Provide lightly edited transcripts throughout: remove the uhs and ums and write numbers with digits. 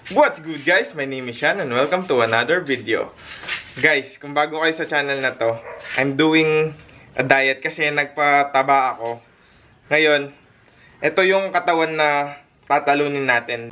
What's good guys? My name is Sean and welcome to another video. Guys, kung bago kayo sa channel na to, I'm doing a diet kasi nagpataba ako. Ngayon, ito yung katawan na tatalunin natin.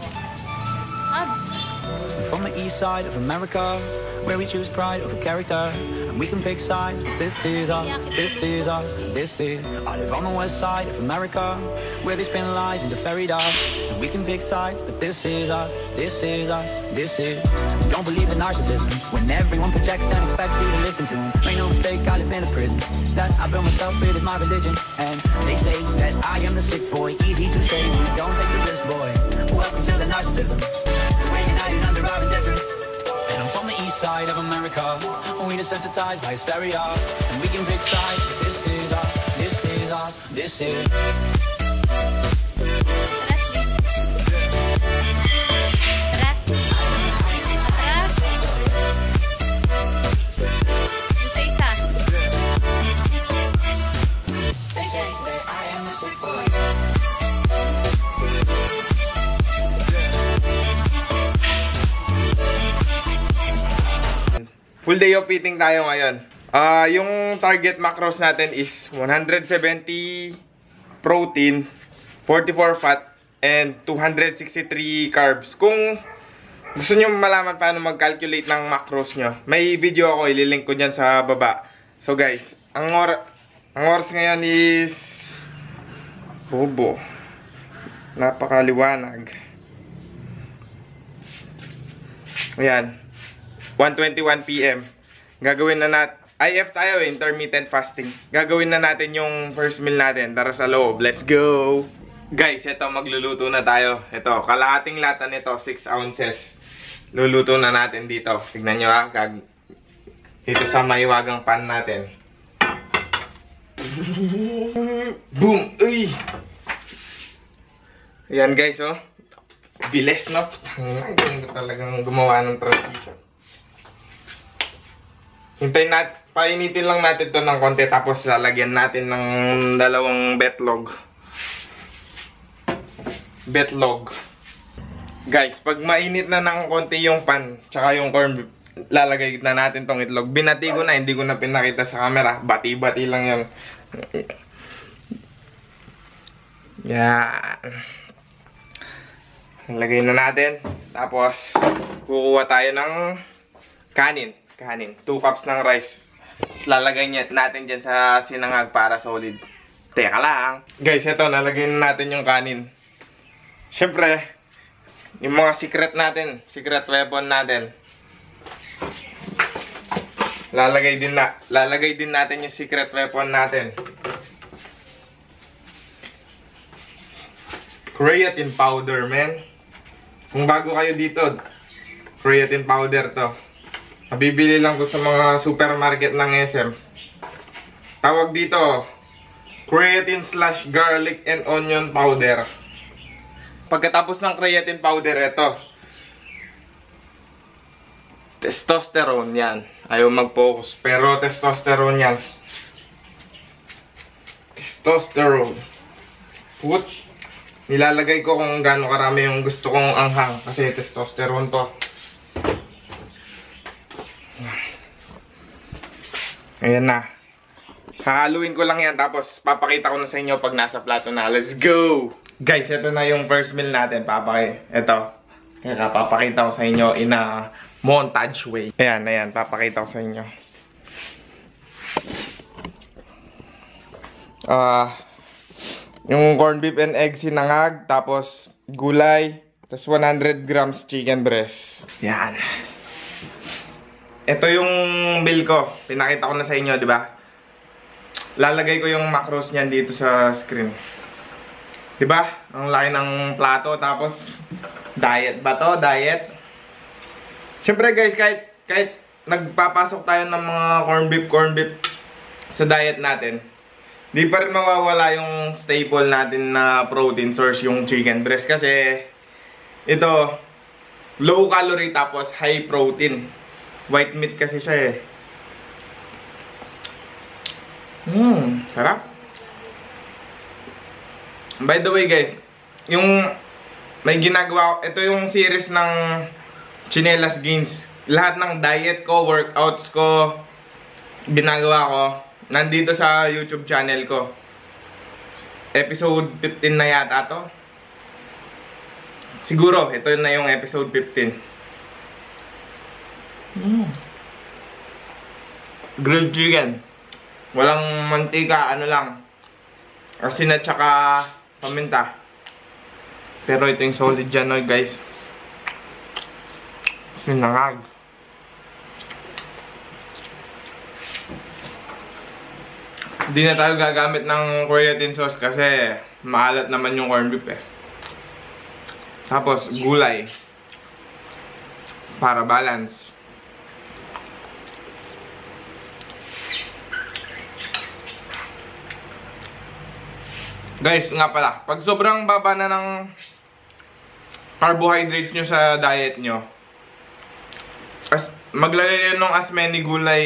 From the east side of America, where we choose pride over character, and we can pick sides, but this is us, this is us, this is. I live on the west side of America, where they spin lies into fairy dust, and we can pick sides, but this is us, this is us, this is. Don't believe in narcissism, when everyone projects and expects you to listen to them. Make no mistake, I live in a prison that I built myself, it is my religion, and they say that I am the sick boy, easy to say when you don't take the risk, boy. Welcome to the narcissism. Under our indifference. And I'm from the east side of America, we desensitized by hysteria, and we can pick sides, but this is us, this is us, this is. Full day of eating tayo ngayon. Yung target macros natin is 170 protein, 44 fat, and 263 carbs. Kung gusto nyo malaman paano mag-calculate ng macros nyo, may video ako, ililink ko dyan sa baba. So guys, ang oras ngayon is bobo. Napakaliwanag. Ayan. 1:21 PM. Gagawin na natin, IF tayo, intermittent fasting. Gagawin na natin yung first meal natin. Tara sa loob, let's go! Guys, ito, magluluto na tayo. Ito, kalahating lata nito, 6 ounces. Luluto na natin dito. Tignan nyo ha, dito sa maiwagang pan natin. Boom! Uy! Ayan guys, oh. Bilis, no? Ang ganda talagang gumawa ng transition. Hintayin natin, painitin lang natin to ng konti, tapos lalagyan natin ng dalawang betlog. Guys, pag mainit na ng konti yung pan, tsaka yung corn beef, lalagay na natin tong itlog. Binati ko na, hindi ko na pinakita sa camera. Bati-bati lang yan. Yan. Lagay na natin. Tapos, kukuha tayo ng kanin. 2 cups ng rice. Lalagay natin dyan sa sinangag para solid. Teka lang. Guys, ito, nalagay na natin yung kanin. Siyempre, yung mga secret natin, secret weapon natin. Lalagay din natin yung secret weapon natin. Creatine powder, man. Kung bago kayo dito, creatine powder to. Mabibili lang ko sa mga supermarket ng SM. Tawag dito, creatine / garlic and onion powder. Pagkatapos ng creatine powder, ito. Testosterone yan. Ayaw mag-focus, pero testosterone yan. Testosterone. Putz. Nilalagay ko kung gaano karami yung gusto kong anghang. Kasi testosterone to. Ayan na. Hahaluin ko lang yan, tapos papakita ko na sa inyo pag nasa plato na. Let's go! Guys, ito na yung first meal natin. Ito. Kaya papakita ko sa inyo in a montage way. Ayan. Papakita ko sa inyo. Yung corned beef and egg sinangag, tapos gulay, tapos 100 grams chicken breast. Yan. Ito yung bill ko. Pinakita ko na sa inyo, di ba? Lalagay ko yung macros niyan dito sa screen. Di ba? Ang laki ng plato, tapos diet ba to? Diet. Siyempre guys, kahit nagpapasok tayo ng mga corned beef sa diet natin, di pa rin mawawala yung staple natin na protein source, yung chicken breast. Kasi ito, low calorie tapos high protein. White meat kasi siya eh. Sarap. By the way guys, yung may ginagawa, ito yung series ng Chinelas Gains. Lahat ng diet ko, workouts ko, ginagawa ko, nandito sa YouTube channel ko. Episode 15 na yata to. Siguro, ito na yung episode 15. Grilled chicken. Walang mantika, ano lang. Asin at saka paminta. Pero ito yung solid dyan, no, guys. Sinangag. Hindi na tayo gagamit ng creatine sauce kasi maalat naman yung corned beef eh. Tapos gulay. Para balance. Guys, nga pala, pag sobrang baba na ng carbohydrates nyo sa diet nyo, maglagay kayo ng as many gulay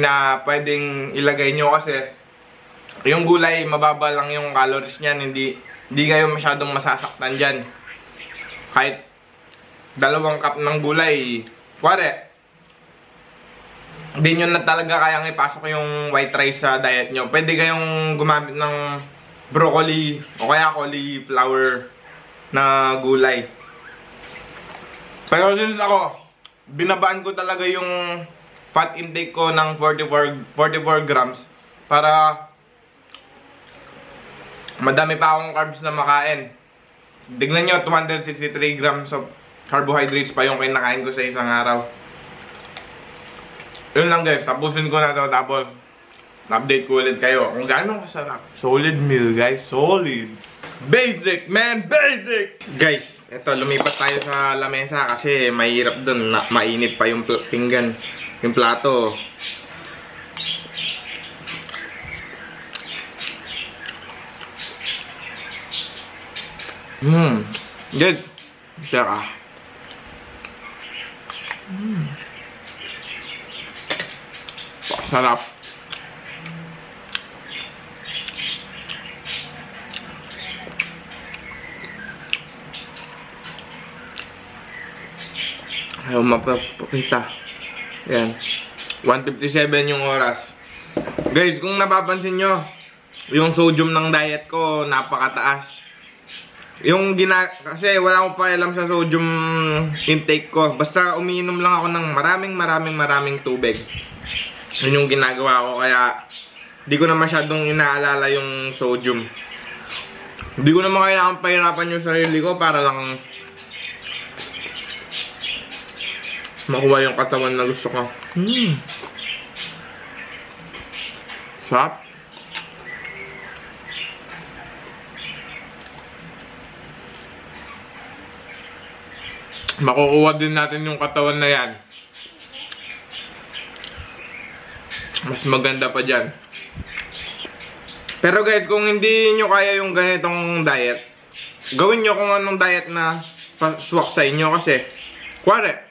na pwedeng ilagay nyo kasi yung gulay, mababa lang yung calories niyan, hindi kayo masyadong masasaktan dyan. Kahit 2 cup ng gulay, kuwari, hindi nyo na talaga kayang ipasok yung white rice sa diet nyo. Pwede kayong gumamit ng broccoli o kaya cauliflower na gulay. Pero since ako, binabaan ko talaga yung fat intake ko ng 44 grams para madami pa akong carbs na makain. Tignan nyo, 263 grams of carbohydrates pa yung kinakain ko sa isang araw. Yun lang guys, tapusin ko na to, tapos update ko ulit kayo kung gaano kasarap. Solid meal guys, solid. Basic man, basic! Guys, eto, lumipat tayo sa lamesa kasi mahirap dun, mainit pa yung pinggan, yung plato. Guys, saka sarap. Ayaw mapapakita. Yan, 1:57 yung oras. Guys, kung napapansin nyo, yung sodium ng diet ko napakataas. Yung kasi wala akong pakialam sa sodium intake ko. Basta umiinom lang ako ng maraming tubig. Yun yung ginagawa ko, kaya di ko na masyadong inaalala yung sodium. Di ko naman kailangan pahirapan yung sarili ko para lang makuha yung katawan na gusto ko. Sarap. Makukuha din natin yung katawan na yan. Mas maganda pa dyan. Pero guys, kung hindi nyo kaya yung ganitong diet, gawin nyo kung anong diet na paswak sa inyo kasi kunwari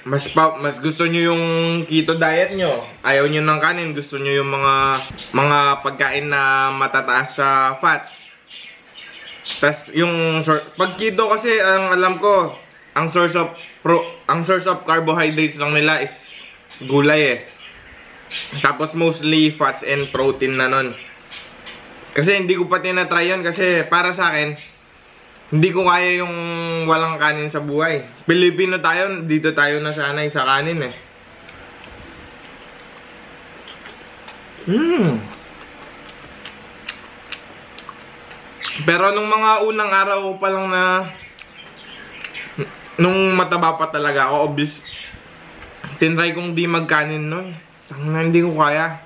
mas gusto nyo yung keto diet nyo, ayaw nyo ng kanin, gusto nyo yung mga pagkain na matataas sa fat. Tas yung pag keto kasi, ang alam ko, ang source of carbohydrates lang nila is gulay eh. Tapos mostly fats and protein na nun. Kasi hindi ko pa tinatry yun kasi para sa akin, hindi ko kaya yung walang kanin sa buhay. Pilipino tayo, dito tayo nasanay sa kanin eh. Pero nung mga unang araw pa lang na nung mataba pa talaga ako, obvious, tinry kong di magkanin nun. Hindi ko kaya.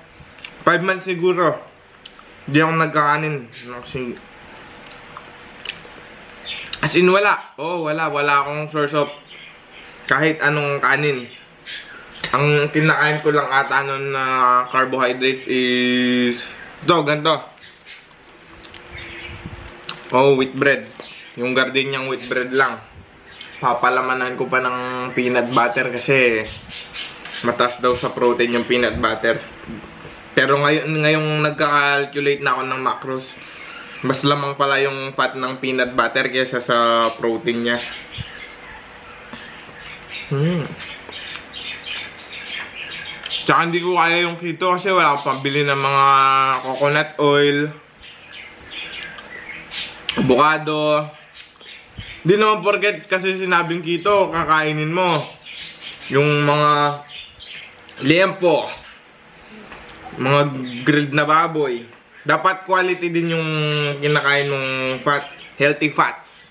5 months siguro, di ako nagkakanin. As in wala. Wala akong source of kahit anong kanin. Ang kinakain ko lang ata nun na carbohydrates is ito, ganito. Wheat bread. Yung Gardeniang wheat bread lang. Papalamanan ko pa ng peanut butter kasi mataas daw sa protein yung peanut butter. Pero ngayong nagka-calculate na ako ng macros, mas lamang pala yung fat ng peanut butter kaysa sa protein niya. Tsaka hindi ko kaya yung keto kasi wala akong pambili ng mga coconut oil, avocado. Di naman porket kasi sinabing keto, kakainin mo yung mga liempo, mga grilled na baboy. Dapat quality din yung kinakain mong fat, healthy fats.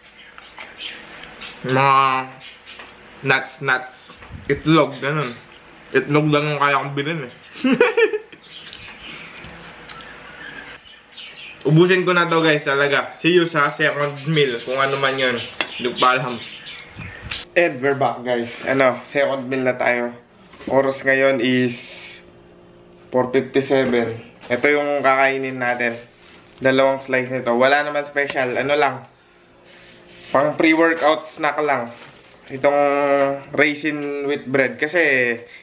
Mga nuts, itlog, ganun. Itlog lang yung kaya kong bilhin eh. Ubusin ko na to guys talaga. See you sa second meal, kung ano man yun. Hindi ko pa alam. And we're back guys. Second meal na tayo. Oras ngayon is 4:57. Ito yung kakainin natin. 2 slice nito. Wala naman special. Ano lang. Pang pre-workout snack lang. Itong raisin with bread. Kasi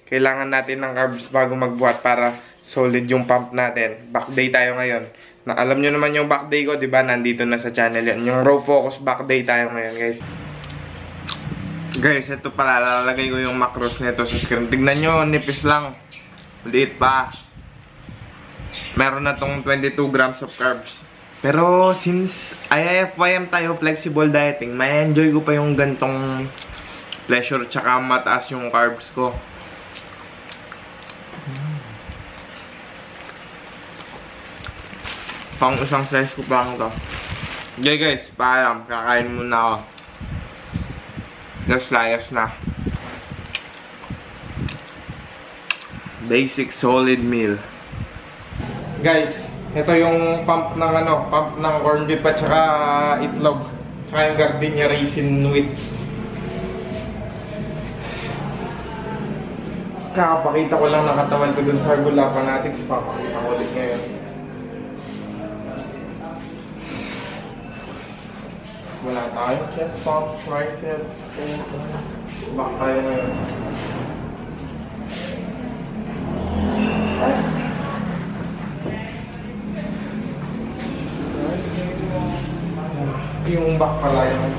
kailangan natin ng carbs bago magbuhat para solid yung pump natin. Back day tayo ngayon. Alam nyo naman yung back day ko, diba? Nandito na sa channel yan. Yung raw focus back day tayo ngayon guys. Guys, ito pala. Lalagay ko yung macros nito sa screen. Tignan nyo, nipis lang. Maliit pa. Meron na tong 22 grams of carbs. Pero since IFYM tayo, flexible dieting, may enjoy ko pa yung gantong pleasure tsaka mataas yung carbs ko. Pang isang slice ko pa lang to. Okay guys, paalam. Kakain muna ako. Layas na. Basic solid meal. Guys, ito yung pump ng corned beef at saka itlog. Tsaka yung gardenia raisin wheats. Kakapakita ko lang ng katawan ko dun sa Gula Fanatics. Papakita ko ulit ngayon. Wala tayo. Chest pump, tricep. Back tayo ngayon. Yung back pala yun.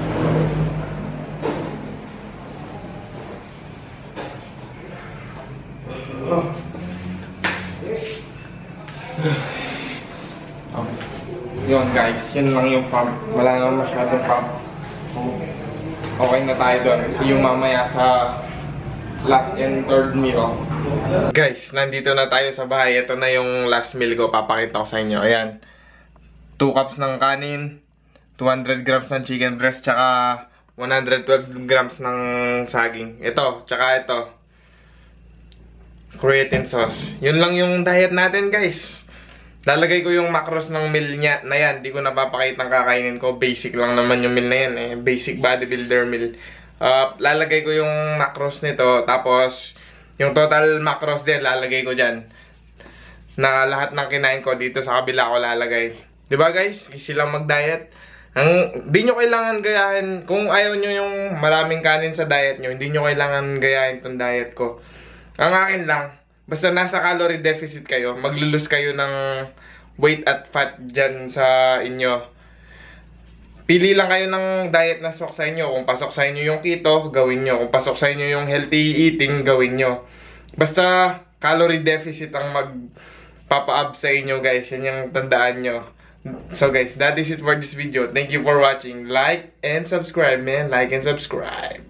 Yun guys, yun lang yung pump. Wala naman masyadong pump. Okay na tayo doon. See you mamaya sa last and third meal. Guys, nandito na tayo sa bahay. Ito na yung last meal ko. Papakita ko sa inyo. Ayan. 2 cups ng kanin, 200 grams ng chicken breast, tsaka 112 grams ng saging. Ito, tsaka ito. Creatine sauce. Yun lang yung diet natin guys. Lalagay ko yung macros ng meal niya na yan. Di ko napapakita ng kakainin ko. Basic lang naman yung meal na yan eh. Basic bodybuilder meal. Lalagay ko yung macros nito. Tapos, yung total macros din lalagay ko dyan. Na lahat ng kinain ko dito sa kabila ko lalagay. Diba guys? Easy lang mag-diet. Di nyo kailangan gayahin. Kung ayaw nyo yung maraming kanin sa diet nyo, hindi nyo kailangan gayahin tong diet ko. Ang akin lang, basta nasa calorie deficit kayo, maglulus kayo ng weight at fat dyan sa inyo. Pili lang kayo ng diet na swak sa inyo. Kung pasok sa inyo yung keto, gawin nyo. Kung pasok sa inyo yung healthy eating, gawin nyo. Basta calorie deficit ang magpapa-up sa inyo guys. Yan yung tandaan nyo. So guys, that is it for this video. Thank you for watching. Like and subscribe man. Like and subscribe.